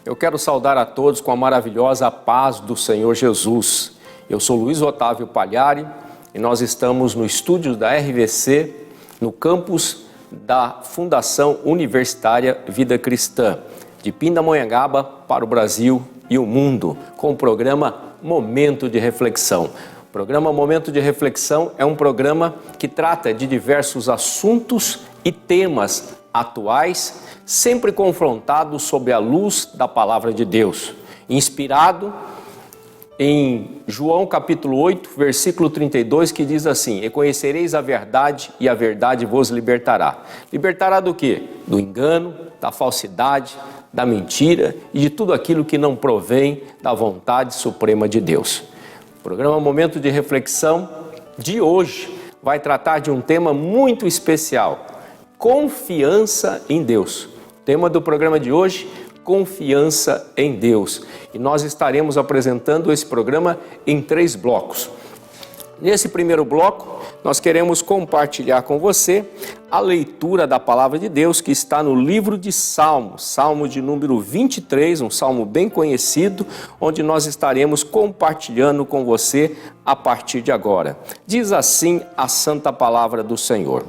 Eu quero saudar a todos com a maravilhosa paz do Senhor Jesus. Eu sou Luiz Otávio Pagliari e nós estamos no estúdio da RVC, no campus da Fundação Universitária Vida Cristã, de Pindamonhangaba para o Brasil e o mundo, com o programa Momento de Reflexão. O programa Momento de Reflexão é um programa que trata de diversos assuntos e temas atuais, sempre confrontados sob a luz da Palavra de Deus, inspirado em João capítulo 8, versículo 32, que diz assim: E conhecereis a verdade, e a verdade vos libertará. Libertará do quê? Do engano, da falsidade, da mentira e de tudo aquilo que não provém da vontade suprema de Deus. O programa Momento de Reflexão de hoje vai tratar de um tema muito especial: confiança em Deus. O tema do programa de hoje: confiança em Deus. E nós estaremos apresentando esse programa em 3 blocos. Nesse primeiro bloco, nós queremos compartilhar com você a leitura da Palavra de Deus que está no livro de Salmos, Salmo de número 23, um salmo bem conhecido, onde nós estaremos compartilhando com você a partir de agora. Diz assim a santa palavra do Senhor: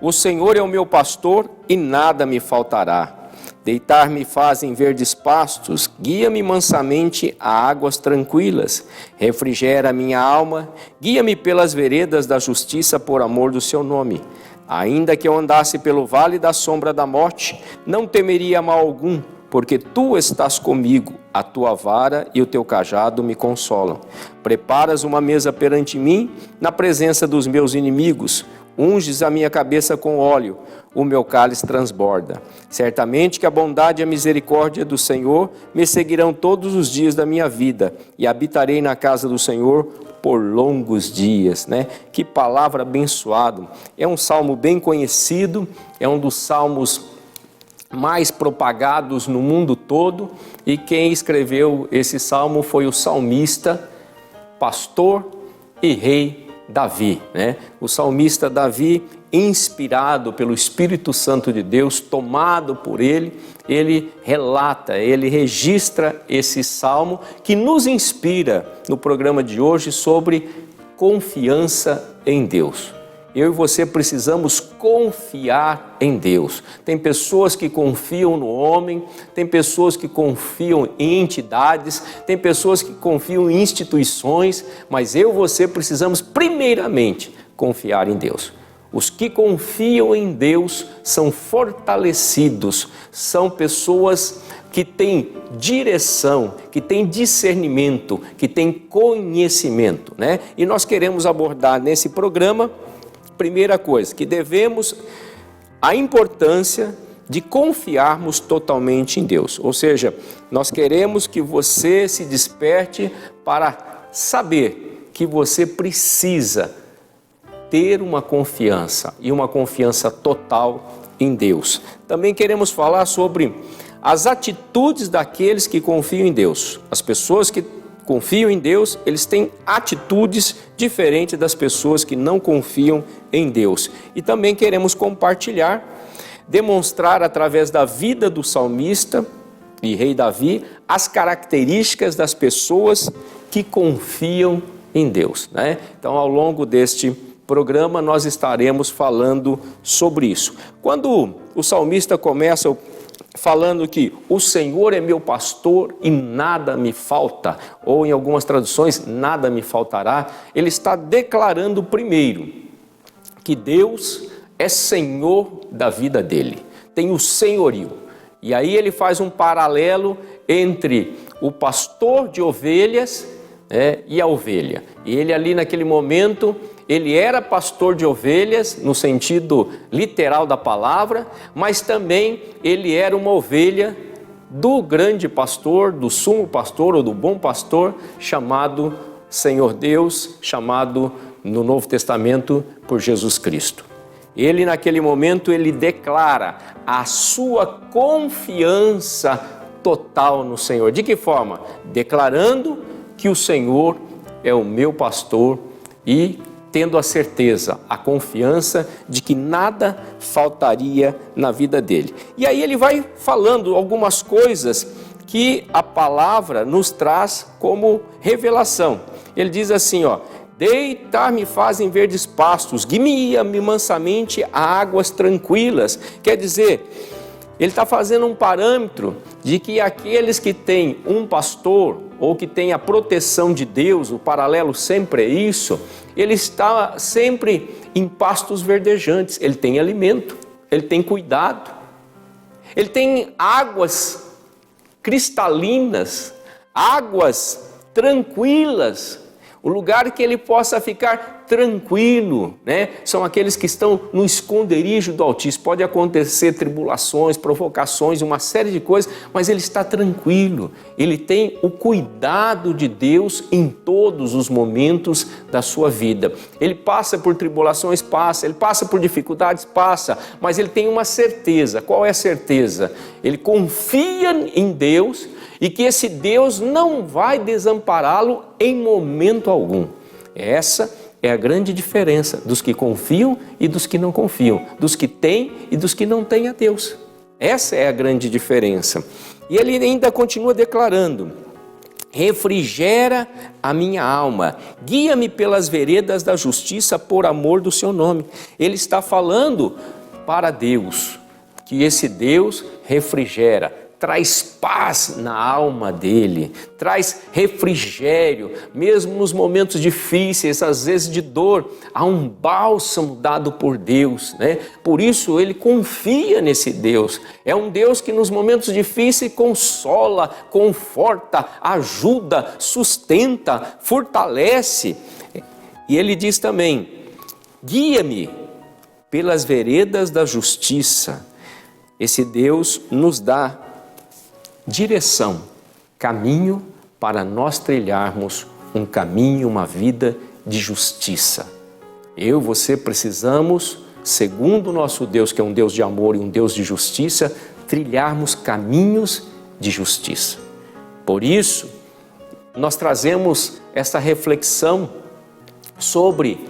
O Senhor é o meu pastor e nada me faltará. Deitar-me faz em verdes pastos, guia-me mansamente a águas tranquilas. Refrigera minha alma, guia-me pelas veredas da justiça por amor do seu nome. Ainda que eu andasse pelo vale da sombra da morte, não temeria mal algum, porque tu estás comigo, a tua vara e o teu cajado me consolam. Preparas uma mesa perante mim, na presença dos meus inimigos. Unges a minha cabeça com óleo, o meu cálice transborda. Certamente que a bondade e a misericórdia do Senhor me seguirão todos os dias da minha vida, e habitarei na casa do Senhor por longos dias, né? Que palavra abençoada! É um salmo bem conhecido, é um dos salmos mais propagados no mundo todo, e quem escreveu esse salmo foi o salmista, pastor e rei Davi, né? O salmista Davi, inspirado pelo Espírito Santo de Deus, tomado por ele relata, ele registra esse salmo que nos inspira no programa de hoje sobre confiança em Deus. Eu e você precisamos confiar em Deus. Tem pessoas que confiam no homem, tem pessoas que confiam em entidades, tem pessoas que confiam em instituições, mas eu e você precisamos primeiramente confiar em Deus. Os que confiam em Deus são fortalecidos, são pessoas que têm direção, que têm discernimento, que têm conhecimento, né? E nós queremos abordar nesse programa, primeira coisa, que devemos a importância de confiarmos totalmente em Deus. Ou seja, nós queremos que você se desperte para saber que você precisa ter uma confiança e uma confiança total em Deus. Também queremos falar sobre as atitudes daqueles que confiam em Deus. As pessoas que confiam em Deus, eles têm atitudes diferentes das pessoas que não confiam em Deus. E também queremos compartilhar, demonstrar através da vida do salmista e rei Davi, as características das pessoas que confiam em Deus, né? Então, ao longo deste programa, nós estaremos falando sobre isso. Quando o salmista começa falando que o Senhor é meu pastor e nada me falta, ou em algumas traduções, nada me faltará, ele está declarando primeiro que Deus é Senhor da vida dele, tem o senhorio. E aí ele faz um paralelo entre o pastor de ovelhas, e a ovelha. E ele ali naquele momento, ele era pastor de ovelhas, no sentido literal da palavra, mas também ele era uma ovelha do grande pastor, do sumo pastor ou do bom pastor, chamado Senhor Deus, chamado no Novo Testamento por Jesus Cristo. Ele naquele momento, ele declara a sua confiança total no Senhor. De que forma? Declarando que o Senhor é o meu pastor e tendo a certeza, a confiança de que nada faltaria na vida dele. E aí ele vai falando algumas coisas que a palavra nos traz como revelação. Ele diz assim, ó: deitar-me fazem verdes pastos, guia-me mansamente a águas tranquilas. Quer dizer, ele está fazendo um parâmetro de que aqueles que têm um pastor ou que têm a proteção de Deus, o paralelo sempre é isso, ele está sempre em pastos verdejantes, ele tem alimento, ele tem cuidado, ele tem águas cristalinas, águas tranquilas, o lugar que ele possa ficar tranquilo, né? São aqueles que estão no esconderijo do Altíssimo. Pode acontecer tribulações, provocações, uma série de coisas, mas ele está tranquilo. Ele tem o cuidado de Deus em todos os momentos da sua vida. Ele passa por tribulações, passa. Ele passa por dificuldades, passa. Mas ele tem uma certeza. Qual é a certeza? Ele confia em Deus e que esse Deus não vai desampará-lo em momento algum. Essa é a grande diferença dos que confiam e dos que não confiam, dos que têm e dos que não têm a Deus. Essa é a grande diferença. E ele ainda continua declarando: refrigera a minha alma, guia-me pelas veredas da justiça por amor do seu nome. Ele está falando para Deus, que esse Deus refrigera, traz paz na alma dele, traz refrigério, mesmo nos momentos difíceis, às vezes de dor, há um bálsamo dado por Deus, né? Por isso ele confia nesse Deus. É um Deus que nos momentos difíceis consola, conforta, ajuda, sustenta, fortalece. E ele diz também: guia-me pelas veredas da justiça. Esse Deus nos dá direção, caminho para nós trilharmos um caminho, uma vida de justiça. Eu, você precisamos, segundo o nosso Deus, que é um Deus de amor e um Deus de justiça, trilharmos caminhos de justiça. Por isso, nós trazemos essa reflexão sobre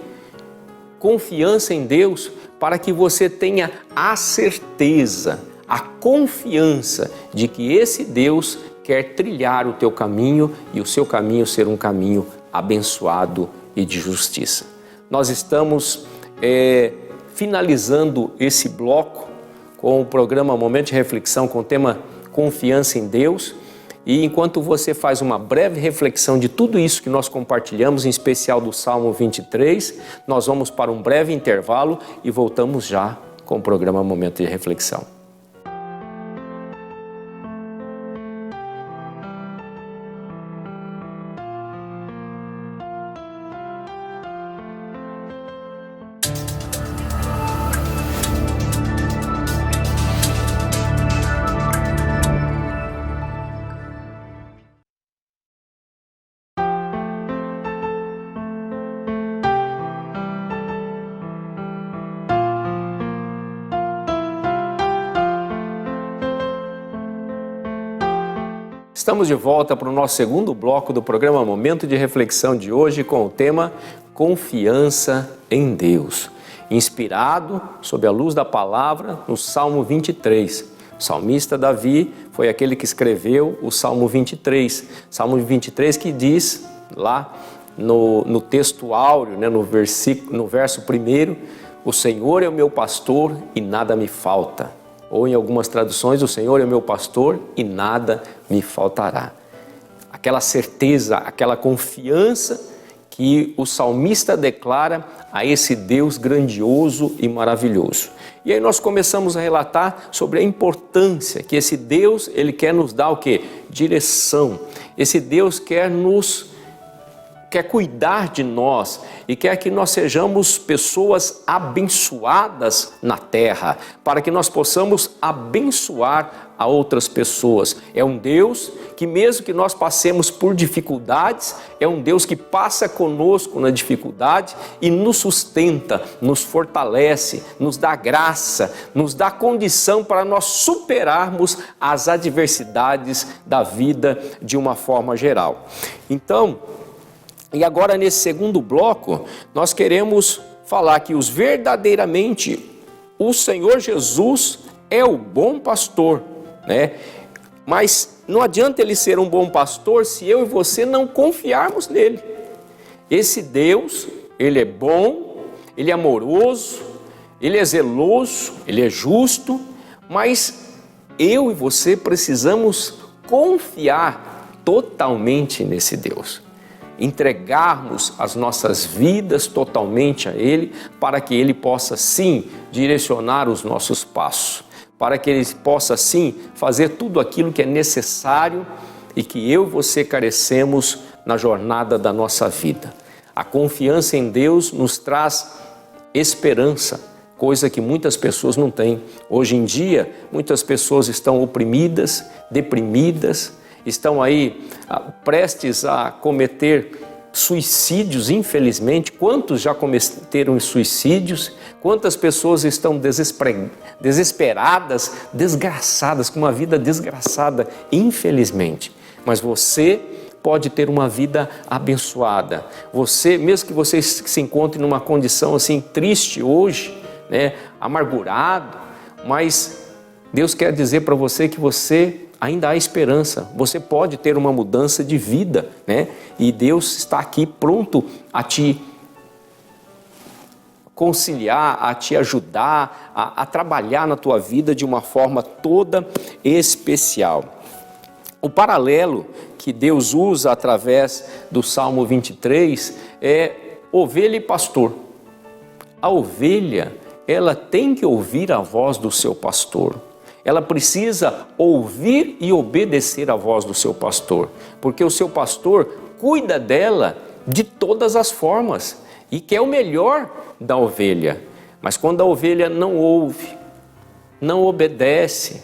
confiança em Deus, para que você tenha a certeza, a confiança de que esse Deus quer trilhar o teu caminho e o seu caminho ser um caminho abençoado e de justiça. Nós estamos finalizando esse bloco com o programa Momento de Reflexão com o tema Confiança em Deus. E enquanto você faz uma breve reflexão de tudo isso que nós compartilhamos, em especial do Salmo 23, nós vamos para um breve intervalo e voltamos já com o programa Momento de Reflexão. Estamos de volta para o nosso segundo bloco do programa Momento de Reflexão de hoje com o tema Confiança em Deus, inspirado sob a luz da palavra no Salmo 23. O salmista Davi foi aquele que escreveu o Salmo 23. Salmo 23 que diz lá no texto áureo, né, no verso 1, o Senhor é o meu pastor e nada me falta. Ou em algumas traduções, o Senhor é o meu pastor e nada me faltará. Aquela certeza, aquela confiança que o salmista declara a esse Deus grandioso e maravilhoso. E aí nós começamos a relatar sobre a importância que esse Deus, ele quer nos dar o quê? Direção. Esse Deus quer cuidar de nós e quer que nós sejamos pessoas abençoadas na terra, para que nós possamos abençoar a outras pessoas. É um Deus que, mesmo que nós passemos por dificuldades, é um Deus que passa conosco na dificuldade e nos sustenta, nos fortalece, nos dá graça, nos dá condição para nós superarmos as adversidades da vida de uma forma geral. Então, E agora, nesse segundo bloco, nós queremos falar que verdadeiramente o Senhor Jesus é o bom pastor, né? Mas não adianta ele ser um bom pastor se eu e você não confiarmos nele. Esse Deus, ele é bom, ele é amoroso, ele é zeloso, ele é justo, mas eu e você precisamos confiar totalmente nesse Deus. Entregarmos as nossas vidas totalmente a Ele, para que Ele possa sim direcionar os nossos passos, para que Ele possa sim fazer tudo aquilo que é necessário e que eu e você carecemos na jornada da nossa vida. A confiança em Deus nos traz esperança, coisa que muitas pessoas não têm. Hoje em dia, muitas pessoas estão oprimidas, deprimidas, estão aí prestes a cometer suicídios, infelizmente. Quantos já cometeram suicídios? Quantas pessoas estão desesperadas, desgraçadas, com uma vida desgraçada, infelizmente. Mas você pode ter uma vida abençoada. Você, mesmo que você se encontre numa condição assim triste hoje, né, amargurado, mas Deus quer dizer para você que você ainda há esperança, você pode ter uma mudança de vida, né? E Deus está aqui pronto a te conciliar, a te ajudar, a trabalhar na tua vida de uma forma toda especial. O paralelo que Deus usa através do Salmo 23 é ovelha e pastor. A ovelha, ela tem que ouvir a voz do seu pastor. Ela precisa ouvir e obedecer a voz do seu pastor, porque o seu pastor cuida dela de todas as formas e quer o melhor da ovelha. Mas quando a ovelha não ouve, não obedece,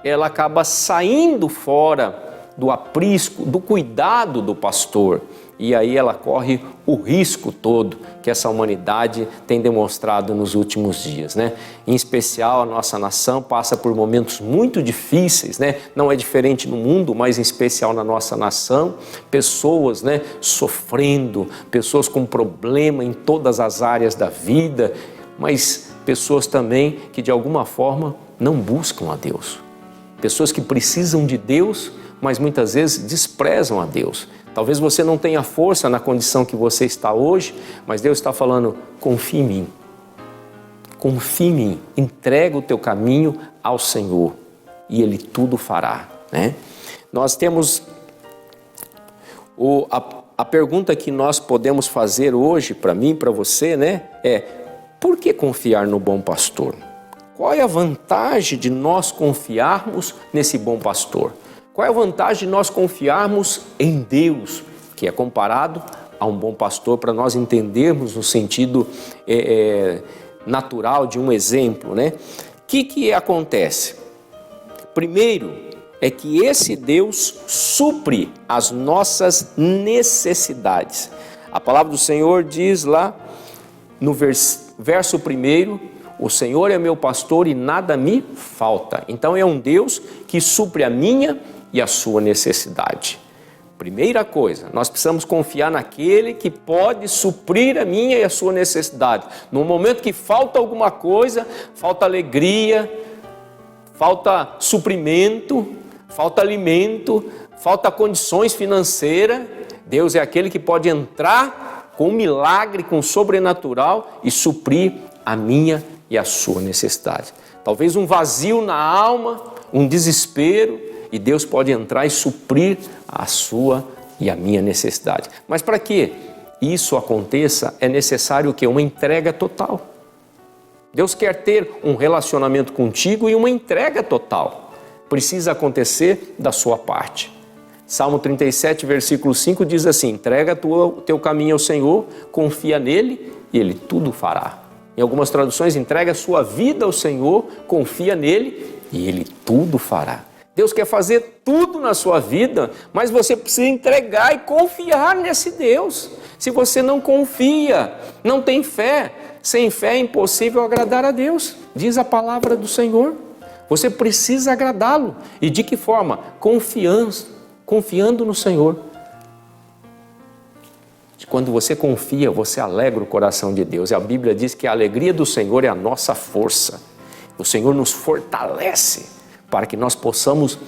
ela acaba saindo fora do aprisco, do cuidado do pastor. E aí ela corre o risco todo que essa humanidade tem demonstrado nos últimos dias, né? Em especial a nossa nação passa por momentos muito difíceis, né? Não é diferente no mundo, mas em especial na nossa nação, pessoas, né, sofrendo, pessoas com problema em todas as áreas da vida, mas pessoas também que de alguma forma não buscam a Deus. Pessoas que precisam de Deus, mas muitas vezes desprezam a Deus. Talvez você não tenha força na condição que você está hoje, mas Deus está falando, confia em mim. Confia em mim, entrega o teu caminho ao Senhor e Ele tudo fará, né? Nós temos a pergunta que nós podemos fazer hoje para mim, para você, né? É, por que confiar no bom pastor? Qual é a vantagem de nós confiarmos nesse bom pastor? Qual é a vantagem de nós confiarmos em Deus, que é comparado a um bom pastor, para nós entendermos no sentido natural de um exemplo, né? O que acontece? Primeiro, é que esse Deus supre as nossas necessidades. A palavra do Senhor diz lá no verso 1, o Senhor é meu pastor e nada me falta. Então é um Deus que supre a minha e a sua necessidade. Primeira coisa, nós precisamos confiar naquele que pode suprir a minha e a sua necessidade. No momento que falta alguma coisa, falta alegria, falta suprimento, falta alimento, falta condições financeiras, Deus é aquele que pode entrar com um milagre, com um sobrenatural e suprir a minha e a sua necessidade. Talvez um vazio na alma, um desespero, e Deus pode entrar e suprir a sua e a minha necessidade. Mas para que isso aconteça, é necessário que uma entrega total. Deus quer ter um relacionamento contigo e uma entrega total. Precisa acontecer da sua parte. Salmo 37, versículo 5 diz assim, entrega o teu caminho ao Senhor, confia nele e Ele tudo fará. Em algumas traduções, entrega a sua vida ao Senhor, confia nele e Ele tudo fará. Deus quer fazer tudo na sua vida, mas você precisa entregar e confiar nesse Deus. Se você não confia, não tem fé, sem fé é impossível agradar a Deus, diz a palavra do Senhor. Você precisa agradá-lo. E de que forma? Confiando no Senhor. Quando você confia, você alegra o coração de Deus. E a Bíblia diz que a alegria do Senhor é a nossa força. O Senhor nos fortalece para que nós possamos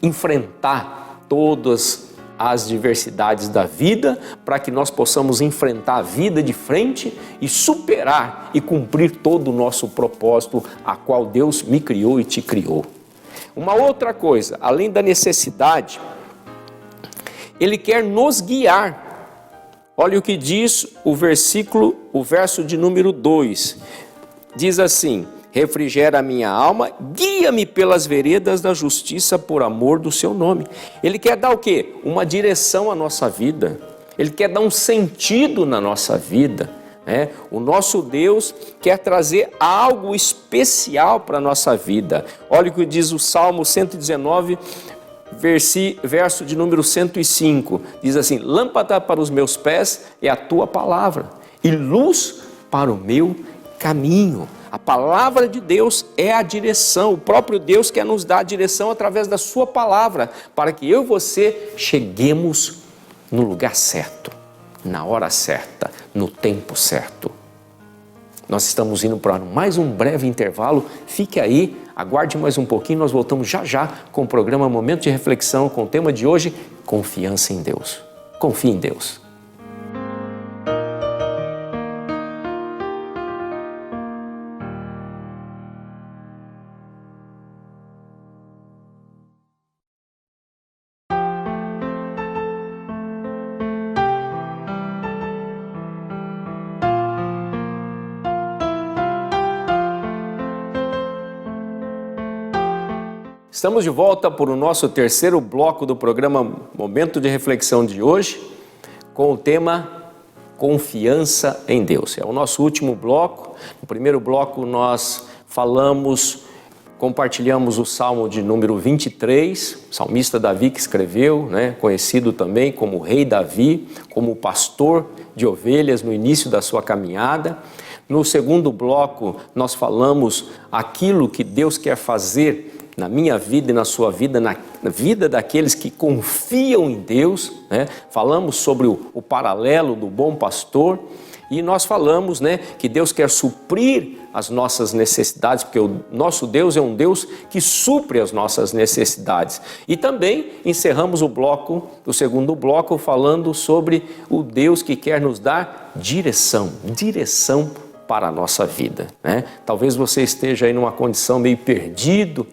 enfrentar todas as diversidades da vida, para que nós possamos enfrentar a vida de frente e superar e cumprir todo o nosso propósito a qual Deus me criou e te criou. Uma outra coisa, além da necessidade, Ele quer nos guiar. Olha o que diz o verso de número 2. Diz assim: refrigera a minha alma, guia-me pelas veredas da justiça por amor do seu nome. Ele quer dar o quê? Uma direção à nossa vida. Ele quer dar um sentido na nossa vida. O nosso Deus quer trazer algo especial para a nossa vida. Olha o que diz o Salmo 119, verso de número 105. Diz assim: lâmpada para os meus pés é a tua palavra e luz para o meu caminho. A palavra de Deus é a direção. O próprio Deus quer nos dar a direção através da sua palavra, para que eu e você cheguemos no lugar certo, na hora certa, no tempo certo. Nós estamos indo para mais um breve intervalo. Fique aí, aguarde mais um pouquinho. Nós voltamos já já com o programa Momento de Reflexão, com o tema de hoje: confiança em Deus. Confie em Deus. Estamos de volta para o nosso terceiro bloco do programa Momento de Reflexão de hoje, com o tema Confiança em Deus. É o nosso último bloco. No primeiro bloco nós compartilhamos o Salmo de número 23, o salmista Davi que escreveu, conhecido também como Rei Davi, como pastor de ovelhas no início da sua caminhada. No segundo bloco nós falamos aquilo que Deus quer fazer na minha vida e na sua vida, na vida daqueles que confiam em Deus, Falamos sobre o paralelo do bom pastor e nós falamos, que Deus quer suprir as nossas necessidades, porque o nosso Deus é um Deus que supre as nossas necessidades. E também encerramos o segundo bloco falando sobre o Deus que quer nos dar direção para a nossa vida, Talvez você esteja aí numa condição meio perdido,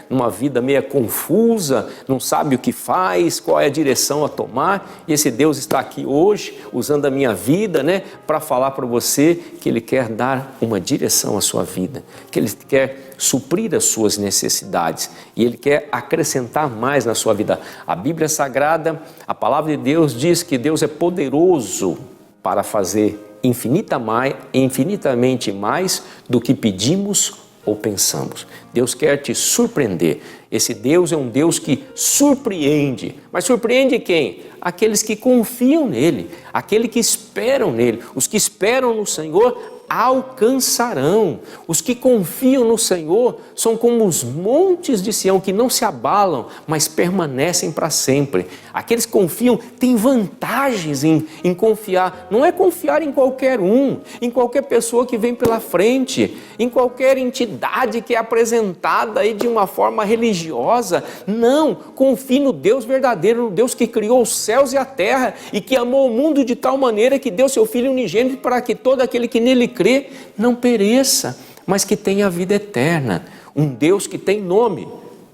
numa vida meio confusa, não sabe o que faz, qual é a direção a tomar, e esse Deus está aqui hoje, usando a minha vida, para falar para você que Ele quer dar uma direção à sua vida, que Ele quer suprir as suas necessidades e Ele quer acrescentar mais na sua vida. A Bíblia Sagrada, a palavra de Deus diz que Deus é poderoso para fazer infinitamente mais do que pedimos ou pensamos. Deus quer te surpreender. Esse Deus é um Deus que surpreende. Mas surpreende quem? Aqueles que confiam nele, aqueles que esperam nele. Os que esperam no Senhor alcançarão. Os que confiam no Senhor são como os montes de Sião que não se abalam, mas permanecem para sempre. Aqueles que confiam têm vantagens em confiar. Não é confiar em qualquer um, em qualquer pessoa que vem pela frente, em qualquer entidade que é apresentada aí de uma forma religiosa. Não, confie no Deus verdadeiro, no Deus que criou os céus e a terra e que amou o mundo de tal maneira que deu seu Filho unigênito para que todo aquele que nele crê não pereça, mas que tenha a vida eterna. Um Deus que tem nome,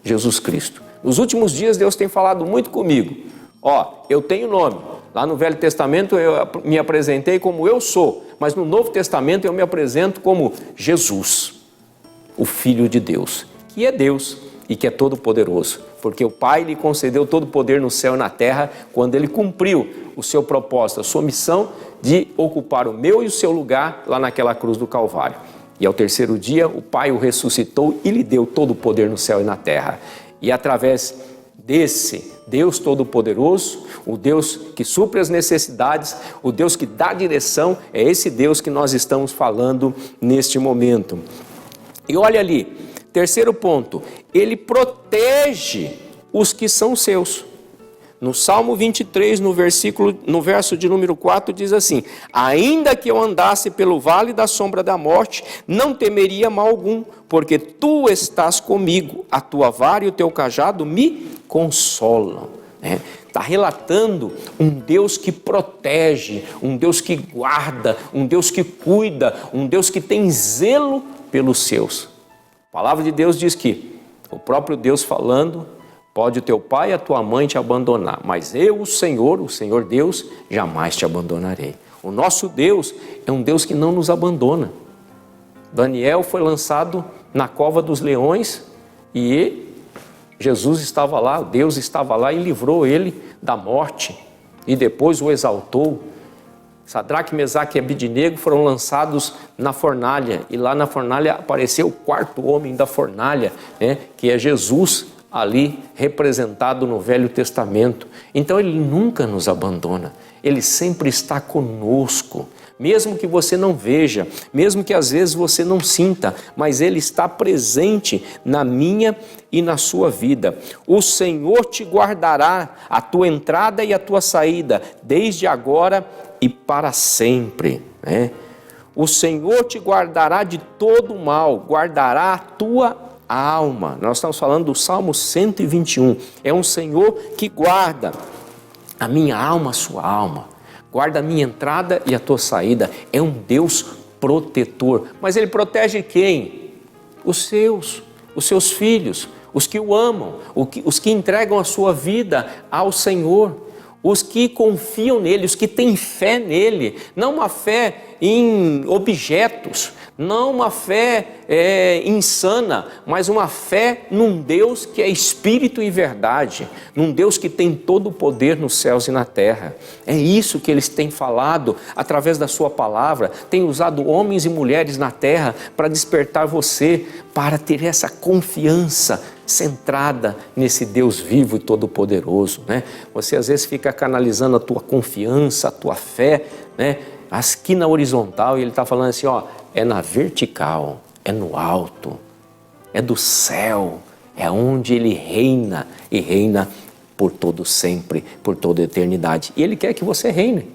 Jesus Cristo. Nos últimos dias Deus tem falado muito comigo. Eu tenho nome. Lá no Velho Testamento eu me apresentei como eu sou, mas no Novo Testamento eu me apresento como Jesus, o Filho de Deus, que é Deus e que é todo poderoso, porque o Pai lhe concedeu todo o poder no céu e na terra quando ele cumpriu o seu propósito, a sua missão de ocupar o meu e o seu lugar lá naquela cruz do Calvário. E ao terceiro dia o Pai o ressuscitou e lhe deu todo o poder no céu e na terra. E através desse Deus Todo-Poderoso, o Deus que supre as necessidades, o Deus que dá direção, é esse Deus que nós estamos falando neste momento. E olha ali, terceiro ponto, Ele protege os que são seus. No Salmo 23, no verso de número 4, diz assim: ainda que eu andasse pelo vale da sombra da morte, não temeria mal algum, porque tu estás comigo, a tua vara e o teu cajado me consolam. Está relatando um Deus que protege, um Deus que guarda, um Deus que cuida, um Deus que tem zelo pelos seus. A palavra de Deus diz que o próprio Deus falando: pode o teu pai e a tua mãe te abandonar, mas eu, o Senhor Deus, jamais te abandonarei. O nosso Deus é um Deus que não nos abandona. Daniel foi lançado na cova dos leões e Jesus estava lá, Deus estava lá e livrou ele da morte e depois o exaltou. Sadraque, Mesaque e Abidnego foram lançados na fornalha e lá na fornalha apareceu o quarto homem da fornalha, que é Jesus, ali representado no Velho Testamento. Então ele nunca nos abandona, ele sempre está conosco, mesmo que você não veja, mesmo que às vezes você não sinta, mas ele está presente na minha e na sua vida. O Senhor te guardará a tua entrada e a tua saída, desde agora e para sempre. O Senhor te guardará de todo mal, guardará a tua alma. Nós estamos falando do Salmo 121. É um Senhor que guarda a minha alma, a sua alma. Guarda a minha entrada e a tua saída. É um Deus protetor. Mas ele protege quem? Os seus filhos, os que o amam, os que entregam a sua vida ao Senhor, os que confiam nele, os que têm fé nele, não uma fé em objetos, não uma fé insana, mas uma fé num Deus que é espírito e verdade, num Deus que tem todo o poder nos céus e na terra. É isso que eles têm falado através da sua palavra, têm usado homens e mulheres na terra para despertar você, para ter essa confiança centrada nesse Deus vivo e todo-poderoso. Você às vezes fica canalizando a tua confiança, a tua fé, aqui na horizontal, e ele está falando assim, é na vertical, é no alto, é do céu, é onde ele reina e reina por todo sempre, por toda a eternidade. E ele quer que você reine.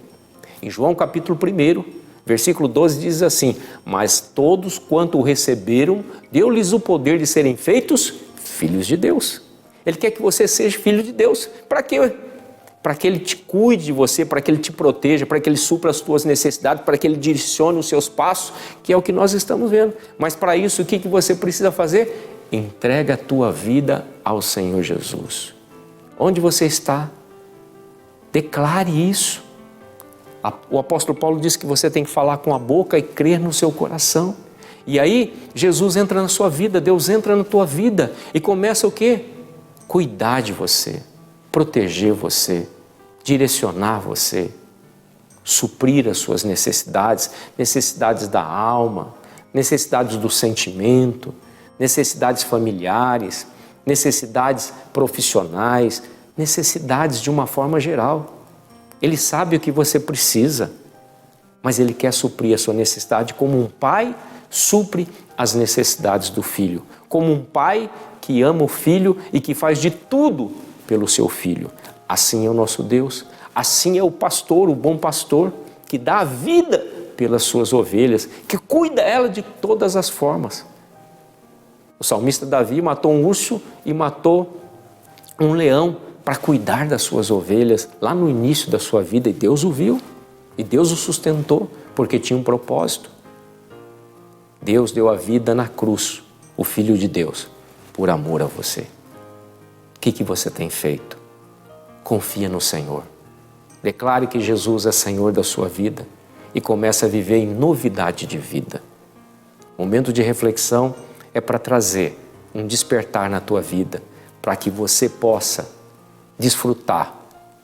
Em João capítulo 1, versículo 12 diz assim: mas todos quanto o receberam, deu-lhes o poder de serem feitos filhos de Deus. Ele quer que você seja filho de Deus. Para quê? Para que ele te cuide de você, para que ele te proteja, para que ele supra as tuas necessidades, para que ele direcione os seus passos, que é o que nós estamos vendo. Mas para isso, o que você precisa fazer? Entrega a tua vida ao Senhor Jesus. Onde você está? Declare isso. O apóstolo Paulo diz que você tem que falar com a boca e crer no seu coração. E aí, Jesus entra na sua vida, Deus entra na tua vida e começa o quê? Cuidar de você, proteger você, direcionar você, suprir as suas necessidades, necessidades da alma, necessidades do sentimento, necessidades familiares, necessidades profissionais, necessidades de uma forma geral. Ele sabe o que você precisa, mas Ele quer suprir a sua necessidade como um pai supre as necessidades do filho, como um pai que ama o filho e que faz de tudo pelo seu filho. Assim é o nosso Deus, assim é o pastor, o bom pastor, que dá a vida pelas suas ovelhas, que cuida ela de todas as formas. O salmista Davi matou um urso e matou um leão para cuidar das suas ovelhas lá no início da sua vida, e Deus o viu, e Deus o sustentou, porque tinha um propósito. Deus deu a vida na cruz, o Filho de Deus, por amor a você. O que você tem feito? Confia no Senhor. Declare que Jesus é Senhor da sua vida e comece a viver em novidade de vida. O momento de reflexão é para trazer um despertar na tua vida, para que você possa desfrutar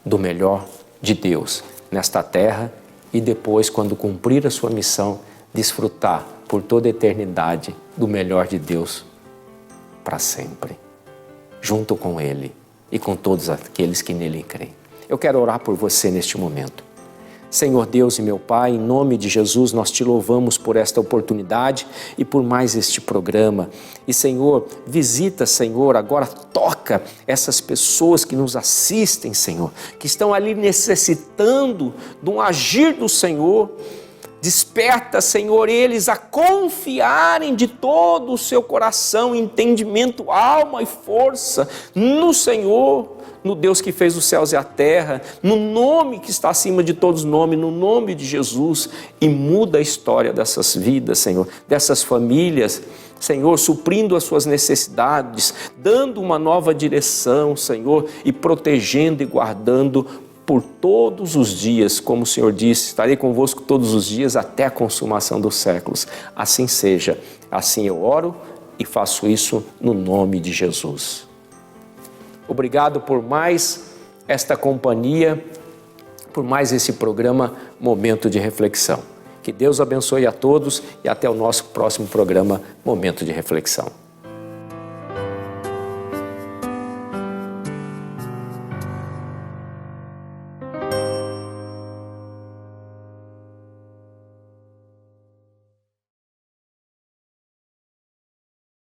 do melhor de Deus nesta terra e depois, quando cumprir a sua missão, desfrutar por toda a eternidade do melhor de Deus para sempre, junto com Ele e com todos aqueles que nele creem. Eu quero orar por você neste momento. Senhor Deus e meu Pai, em nome de Jesus, nós te louvamos por esta oportunidade e por mais este programa. E Senhor, visita, Senhor, agora toca essas pessoas que nos assistem, Senhor, que estão ali necessitando de um agir do Senhor. Desperta, Senhor, eles a confiarem de todo o seu coração, entendimento, alma e força no Senhor, no Deus que fez os céus e a terra, no nome que está acima de todos os nomes, no nome de Jesus, e muda a história dessas vidas, Senhor, dessas famílias, Senhor, suprindo as suas necessidades, dando uma nova direção, Senhor, e protegendo e guardando por todos os dias, como o Senhor disse, estarei convosco todos os dias até a consumação dos séculos. Assim seja, assim eu oro e faço isso no nome de Jesus. Obrigado por mais esta companhia, por mais esse programa Momento de Reflexão. Que Deus abençoe a todos e até o nosso próximo programa Momento de Reflexão.